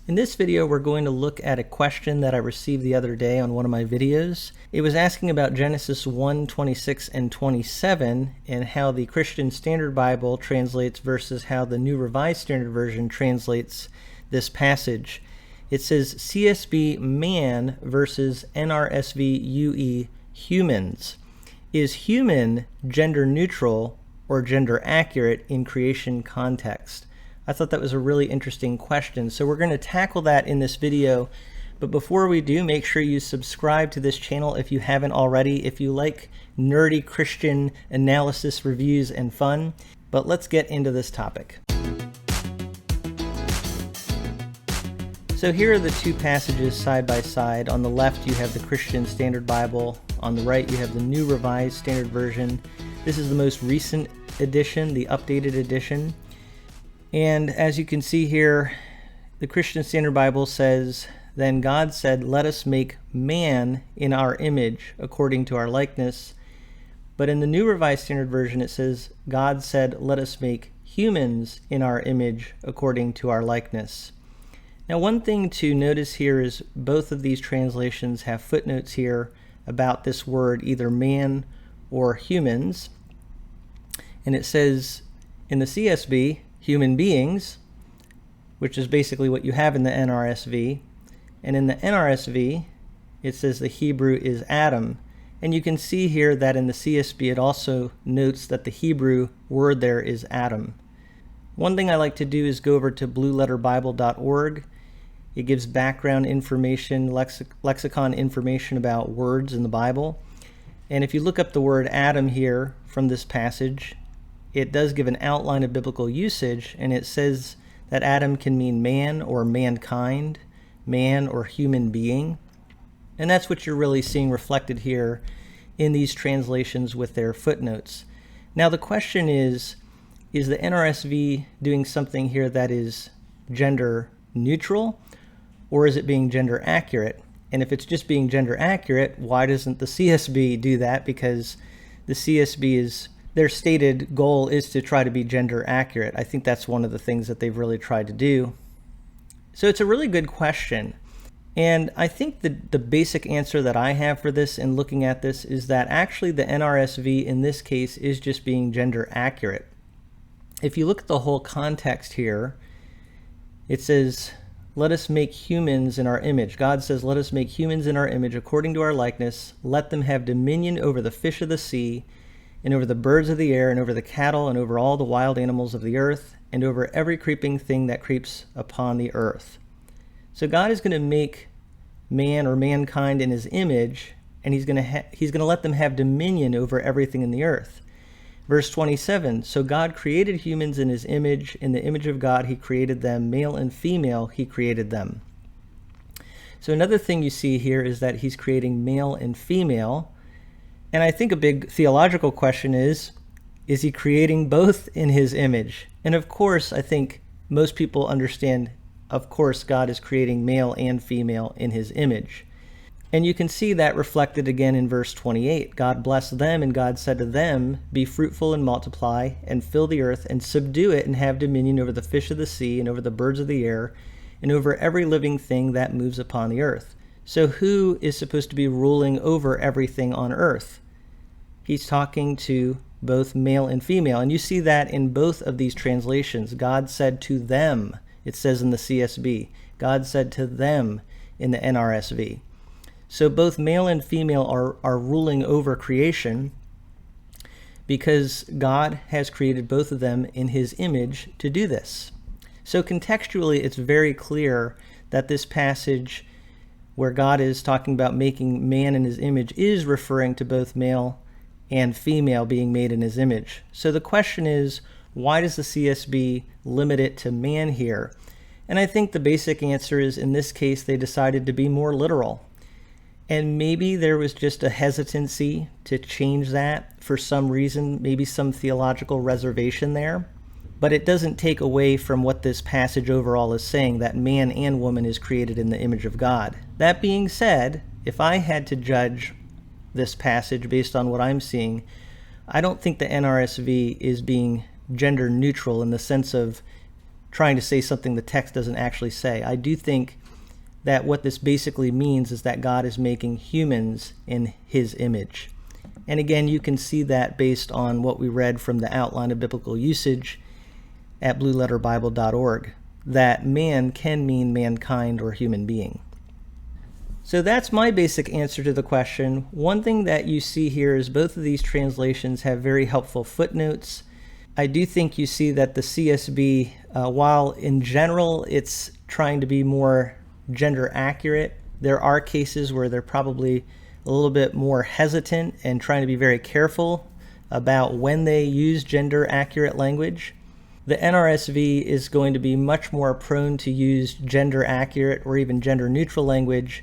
In this video, we're going to look at a question that I received the other day on one of my videos. It was asking about Genesis 1:26 and 27 and how the Christian Standard Bible translates versus how the New Revised Standard Version translates this passage. It says CSB man versus NRSVUE humans. Is human gender neutral or gender accurate in creation context? I thought that was a really interesting question, so we're going to tackle that in this video. But before we do, make sure you subscribe to this channel if you haven't already, if you like nerdy Christian analysis, reviews, and fun. But let's get into this topic. So here are the two passages side by side. On the left, you have the Christian Standard Bible. On the right, you have the New Revised Standard Version. This is the most recent edition, the updated edition. And as you can see here, the Christian Standard Bible says, "Then God said, let us make man in our image, according to our likeness." But in the New Revised Standard Version, it says, God said, let us make humans in our image, according to our likeness. Now, one thing to notice here is both of these translations have footnotes here about this word, either man or humans. And it says in the CSB, human beings, which is basically what you have in the NRSV. And in the NRSV, it says the Hebrew is Adam. And you can see here that in the CSB, it also notes that the Hebrew word there is Adam. One thing I like to do is go over to blueletterbible.org. It gives background information, lexicon information about words in the Bible. And if you look up the word Adam here from this passage, it does give an outline of biblical usage, and it says that Adam can mean man or mankind, man or human being. And that's what you're really seeing reflected here in these translations with their footnotes. Now the question is the NRSV doing something here that is gender neutral, or is it being gender accurate? And if it's just being gender accurate, why doesn't the CSB do that? Because the CSB is, their stated goal is to try to be gender accurate. I think that's one of the things that they've really tried to do. So it's a really good question. And I think the basic answer that I have for this in looking at this is that actually the NRSV in this case is just being gender accurate. If you look at the whole context here, it says, let us make humans in our image. God says, let us make humans in our image according to our likeness. Let them have dominion over the fish of the sea, and over the birds of the air, and over the cattle, and over all the wild animals of the earth, and over every creeping thing that creeps upon the earth. So God is going to make man or mankind in his image, and he's going to let them have dominion over everything in the earth. Verse 27, so God created humans in his image. In the image of God he created them, male and female he created them. So another thing you see here is that he's creating male and female. And I think a big theological question is he creating both in his image? And of course, I think most people understand, of course, God is creating male and female in his image. And you can see that reflected again in verse 28. God blessed them, and God said to them, be fruitful and multiply, and fill the earth, and subdue it, and have dominion over the fish of the sea, and over the birds of the air, and over every living thing that moves upon the earth. So who is supposed to be ruling over everything on earth? He's talking to both male and female. And you see that in both of these translations. God said to them, it says in the CSB. God said to them in the NRSV. So both male and female are ruling over creation because God has created both of them in his image to do this. So contextually, it's very clear that this passage where God is talking about making man in his image is referring to both male and female being made in his image. So the question is, why does the CSB limit it to man here? And I think the basic answer is, in this case, they decided to be more literal. And maybe there was just a hesitancy to change that for some reason, maybe some theological reservation there. But it doesn't take away from what this passage overall is saying, that man and woman is created in the image of God. That being said, if I had to judge this passage based on what I'm seeing, I don't think the NRSV is being gender neutral in the sense of trying to say something the text doesn't actually say. I do think that what this basically means is that God is making humans in his image. And again, you can see that based on what we read from the outline of biblical usage at blueletterbible.org, that man can mean mankind or human being. So that's my basic answer to the question. One thing that you see here is both of these translations have very helpful footnotes. I do think you see that the CSB, while in general it's trying to be more gender accurate, there are cases where they're probably a little bit more hesitant and trying to be very careful about when they use gender accurate language. The NRSV is going to be much more prone to use gender accurate or even gender neutral language.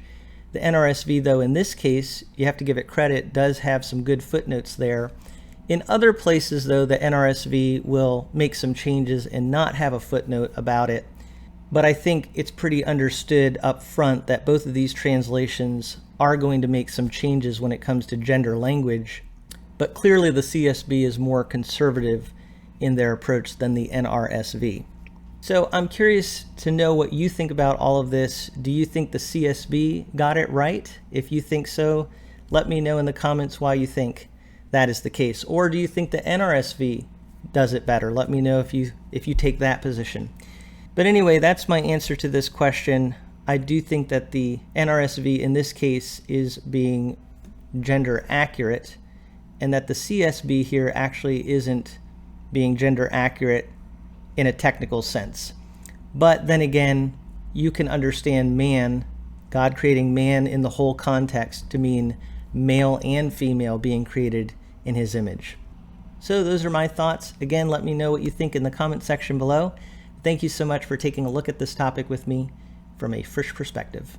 The NRSV, though, in this case, you have to give it credit, does have some good footnotes there. In other places, though, the NRSV will make some changes and not have a footnote about it. But I think it's pretty understood up front that both of these translations are going to make some changes when it comes to gender language. But clearly the CSB is more conservative in their approach than the NRSV. So I'm curious to know what you think about all of this. Do you think the CSB got it right? If you think so, let me know in the comments why you think that is the case. Or do you think the NRSV does it better? Let me know if you take that position. But anyway, that's my answer to this question. I do think that the NRSV in this case is being gender accurate, and that the CSB here actually isn't being gender accurate in a technical sense. But then again, you can understand man, God creating man in the whole context to mean male and female being created in his image. So those are my thoughts. Again, let me know what you think in the comment section below. Thank you so much for taking a look at this topic with me from a Frisch Perspective.